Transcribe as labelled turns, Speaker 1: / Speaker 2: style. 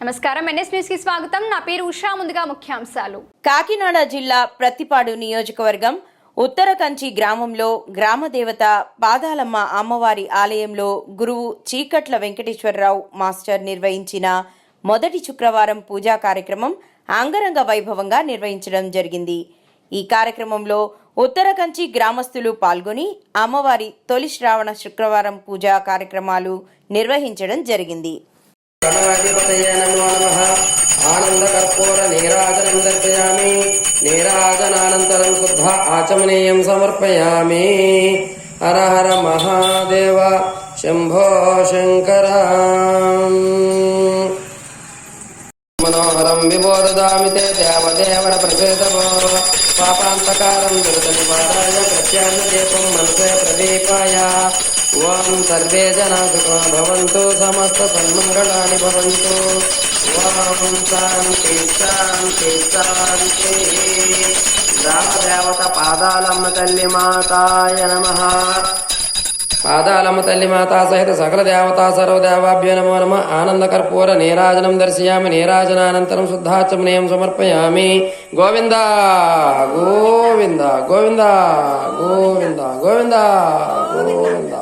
Speaker 1: నమస్కారం, NS news కి స్వాగతం. నా పేరు ఉషా. ముందుగా ముఖ్యాంశాలు.
Speaker 2: కాకినాడ జిల్లా ప్రత్తిపాడు నియోజకవర్గం ఉత్తర కంచి గ్రామంలో గ్రామదేవత పాదాలమ్మ అమ్మవారి ఆలయంలో గురువు చీకట్ల వెంకటేశ్వరరావు మాస్టర్ నిర్వహించిన మొదటి శుక్రవారం పూజా కార్యక్రమం అంగరంగ వైభవంగా నిర్వహించడం జరిగింది. ఈ కార్యక్రమంలో ఉత్తర కంచి గ్రామస్తులు పాల్గొని అమ్మవారి తొలి శ్రావణ శుక్రవారం పూజా కార్యక్రమాలు నిర్వహించడం జరిగింది.
Speaker 3: ఆనందకర్పూర నీరాజనం దర్శయామి. నీరాజనానంతరం శుద్ధ ఆచమనీయం సమర్పయామి. హర హర మహాదేవ శంభో శంకర. మనోహరం విబోధామి తే దేవదేవర ప్రసేదమో పాపాంతకారం దురిత నివారాయ ప్రత్యాన్న దీపం మనసే ప్రదీపాయ. ఓం సర్వే జనా సుఖినో భవంతు, సమస్త సన్మంగళాని భవంతు. ఓం శాంతి శాంతి శాంతి. గ్రామదేవత పాదాలమ్మ తల్లి మాతాయ నమః. పాదాలమ్మ తల్లి మాతా సహిత సకల దేవతా సర్వదేవాభ్యో నమో నమః. ఆనందకర్పూర నీరాజనం దర్శయామి. నీరాజనానంతరం శుద్ధాచమనీయం సమర్పయామి. గోవింద గోవింద గోవింద గోవింద గోవింద గోవింద.